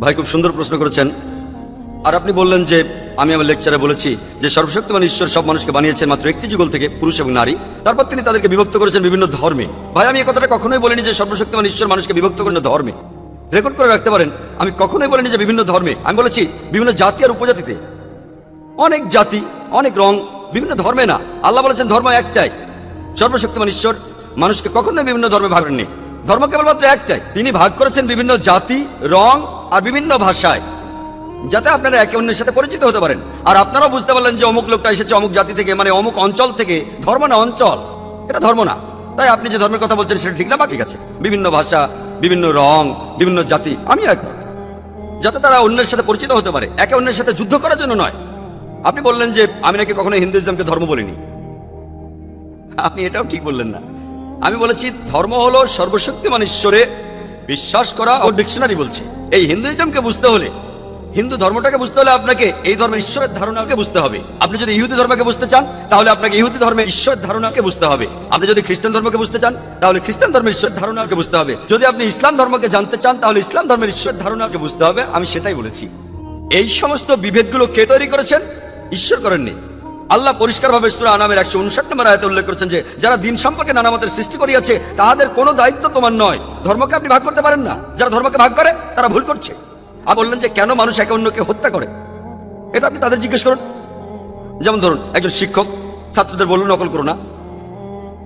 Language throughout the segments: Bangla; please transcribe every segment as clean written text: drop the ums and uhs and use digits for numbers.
ভাই খুব সুন্দর প্রশ্ন করেছেন। আর আপনি বললেন যে আমি আমার লেকচারে বলেছি যে সর্বশক্তিমান ঈশ্বর সব মানুষকে বানিয়েছেন মাত্র একটি যুগল থেকে, পুরুষ এবং নারী। তারপর তিনি তাদেরকে বিভক্ত করেছেন বিভিন্ন ধর্মে। ভাই আমি এই কথাটা কখনোই বলিনি যে সর্বশক্তিমান ঈশ্বর মানুষকে বিভক্ত করেন ধর্মে। রেকর্ড করে রাখতে পারেন, আমি কখনোই বলিনি যে বিভিন্ন ধর্মে। আমি বলেছি বিভিন্ন জাতি আর উপজাতিতে। অনেক জাতি, অনেক রং, বিভিন্ন ধর্মে না। আল্লাহ বলেছেন ধর্ম একটাই। সর্বশক্তিমান ঈশ্বর মানুষকে কখনোই বিভিন্ন ধর্মে ভাগ করেননি। ধর্ম কেবলমাত্র একটাই। তিনি ভাগ করেছেন বিভিন্ন জাতি, রং আর বিভিন্ন ভাষায়, যাতে আপনারা একে অন্যের সাথে পরিচিত হতে পারেন। আর আপনারাও বুঝতে পারলেন যে অমুক লোকটা এসেছে অমুক জাতি থেকে, মানে অমুক অঞ্চল থেকে। ধর্ম না অঞ্চল, এটা ধর্ম না। তাই আপনি যে ধর্মের কথা বলছেন সেটা ঠিক না, বা ঠিক আছে। বিভিন্ন ভাষা, বিভিন্ন রং, বিভিন্ন জাতি, আমি একমত, যাতে তারা অন্যের সাথে পরিচিত হতে পারে, একে অন্যের সাথে যুদ্ধ করার জন্য নয়। আপনি বললেন যে আমি নাকি কখনো হিন্দুইজমকে ধর্ম বলিনি। আপনি এটাও ঠিক বললেন না। আমি বলেছি ধর্ম হলো সর্বশক্তিমান ঈশ্বরে বিশ্বাস করা। ও ডিকশনারি বলছে এই হিন্দুইজমকে বুঝতে হলে, হিন্দু ধর্মটাকে বুঝতে হলে আপনাকে এই ধর্মের ঈশ্বরের ধারণাকে বুঝতে হবে। আপনি যদি ইহুদি ধর্মকে বুঝতে চান তাহলে আপনাকে ইহুদি ধর্মের ঈশ্বরের ধারণাকে বুঝতে হবে। আপনি যদি খ্রিস্টান ধর্মকে বুঝতে চান তাহলে খ্রিস্টান ধর্মের ঈশ্বরের ধারণাকে বুঝতে হবে। যদি আপনি ইসলাম ধর্মকে জানতে চান তাহলে ইসলাম ধর্মের ঈশ্বরের ধারণাকে বুঝতে হবে। আমি সেটাই বলেছি। এই সমস্ত বিভেদগুলো কে তৈরি করেছেন? ঈশ্বর করেননি। আল্লাহ পরিষ্কারভাবে সূরা আনামের 159 নম্বর আয়াতে উল্লেখ করেছেন যে যারা দিন সম্পর্কে নানা মতের সৃষ্টি করিয়াছে তাহাদের কোনো দায়িত্ব তোমার নয়। ধর্মকে আপনি ভাগ করতে পারেন না। যারা ধর্মকে ভাগ করে তারা ভুল করছে। আর বললেন যে কেন মানুষ একে অন্যকে হত্যা করে, এটা আপনি তাদের জিজ্ঞেস করুন। যেমন ধরুন একজন শিক্ষক ছাত্রদের বলল নকল করো না,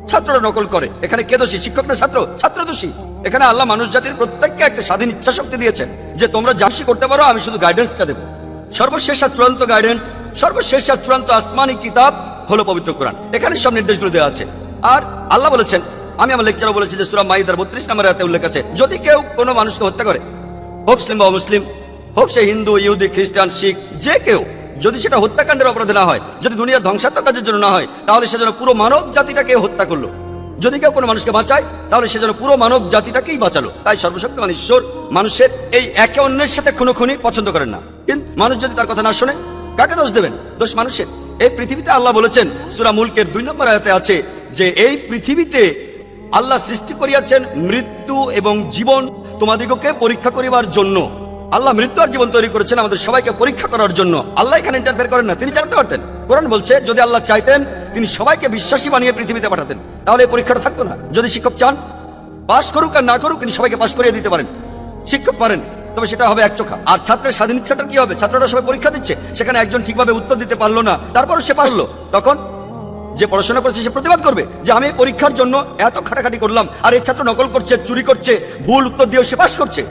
ছাত্ররা নকল করে। এখানে কে দোষী, শিক্ষক না ছাত্র? ছাত্র দোষী। এখানে আল্লাহ মানুষ জাতির প্রত্যেককে একটা স্বাধীন ইচ্ছা শক্তি দিয়েছেন যে তোমরা যা খুশি করতে পারো, আমি শুধু গাইডেন্সটা দেবো। সর্বশেষ আর চূড়ান্ত গাইডেন্স, সর্বশেষ আর চূড়ান্ত আসমানি কিতাব হলো পবিত্র কোরআন। এখানে সব নির্দেশগুলো দেওয়া আছে। আর আল্লাহ বলেছেন, আমি আমার লেকচারে বলেছি যে সূরা মাইদার 32 নম্বর আয়াতে উল্লেখ আছে, যদি কেউ কোনো মানুষকে হত্যা করে, হোক মুসলিম বা অমুসলিম, হোক সে হিন্দু, ইহুদি, খ্রিস্টান, শিখ, যে কেউ, যদি সেটা হত্যাকাণ্ডের অপরাধে না হয়, যদি দুনিয়া ধ্বংসাত্মক কাজের জন্য না হয়, তাহলে সেজন্য পুরো মানব জাতিটাকে হত্যা করলো। যদি কেউ কোনো মানুষকে বাঁচায় তাহলে সেজন্য পুরো মানব জাতিটাকেই বাঁচালো। তাই সর্বশক্তিমান ঈশ্বর মানুষের এই একে অন্যের সাথে খুনোখুনি পছন্দ করেন না। কিন্তু মানুষ যদি তার কথা না শোনে, কাকে দোষ দেবেন? দোষ মানুষের। এই পৃথিবীতে আল্লাহ বলেছেন সূরা মুলকের 2 নম্বর আয়াতে আছে যে এই পৃথিবীতে আল্লাহ সৃষ্টি করিয়াছেন মৃত্যু এবং জীবন তোমাদিগকে পরীক্ষা করিবার জন্য। আল্লাহ মৃত্যু আর জীবন তৈরি করেছেন আমাদের সবাইকে পরীক্ষা করার জন্য। আল্লাহ এখানে ইন্টারফেয়ার করেন না, তিনি চালাতে পারতেন। কোরআন বলছে যদি আল্লাহ চাইতেন তিনি সবাইকে বিশ্বাসী বানিয়ে পৃথিবীতে পাঠাতেন, তাহলে এই পরীক্ষাটা থাকতো না। যদি শিক্ষক চান পাশ করুক আর না করুক, তিনি সবাইকে পাশ করিয়ে দিতে পারেন। শিক্ষক পারেন, তবে সেটা হবে একচোখা। আর ছাত্রের স্বাধীন ইচ্ছাটা কি হবে? ছাত্ররা সবাই পরীক্ষা দিচ্ছে, সেখানে একজন ঠিকভাবে উত্তর দিতে পারলো না, তারপরও সে পারলো। তখন যে পড়াশোনা করছে সে প্রতিবাদ করবে যে আমি এই পরীক্ষার জন্য এত খাটাখাটি করলাম, আর এই ছাত্র নকল করছে, চুরি করছে, ভুল উত্তর দিয়েও সে পাশ করছে।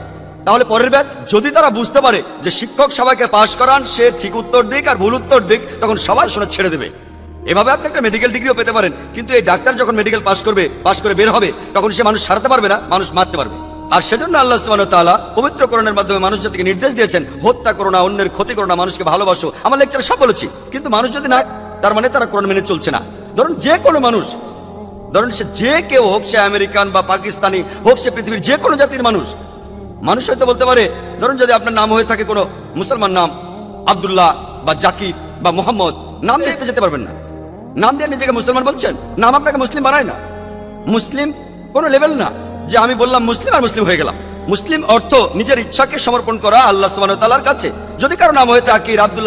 তাহলে পরের ব্যাচ যদি তারা বুঝতে পারে যে শিক্ষক সবাইকে পাশ করান, সে ঠিক উত্তর দিক আর ভুল উত্তর দিক, তখন সবাই শোনা ছেড়ে দেবে। এভাবে আপনি একটা মেডিকেল ডিগ্রিও পেতে পারেন, কিন্তু এই ডাক্তার যখন মেডিকেল পাশ করে বের হবে, তখন সে মানুষ সারাতে পারবে না, মানুষ মারতে পারবে। আর সেজন্য আল্লাহ সুবহানাহু ওয়া তাআলা পবিত্র কোরআনের মাধ্যমে মানুষ জাতিকে নির্দেশ দিয়েছেন হত্যা করো না, অন্যের ক্ষতি করো না, মানুষকে ভালোবাসো। আমার লেকচারে সব বলেছি। কিন্তু মানুষ যদি না, তার মানে তারা কোরআন মেনে চলছে না। ধরুন যে কোনো মানুষ, ধরুন সে যে কেউ হোক, সে আমেরিকান বা পাকিস্তানি হোক, সে পৃথিবীর যে কোনো জাতির মানুষ, মানুষ হয়তো বলতে পারে, ধরুন যদি আপনার নাম হয়ে থাকে কোনো মুসলমান নাম, আব্দুল্লাহ বা জাকির বা মোহাম্মদ, নাম লিখতে যেতে পারবেন না। নাম দিয়ে নিজেকে মুসলমান বলছেন, নাম আপনাকে মুসলিম বানায় না। মুসলিম কোনো লেভেল না যে আমি বললাম মুসলিম আর মুসলিম হয়ে গেলাম। মুসলিম অর্থ নিজের ইচ্ছাকে সমর্পণ করা আল্লাহ সুবহানাহু ওয়া তাআলার কাছে। যদি কারো নাম হয়ে থাকে আব্দুল্লাহ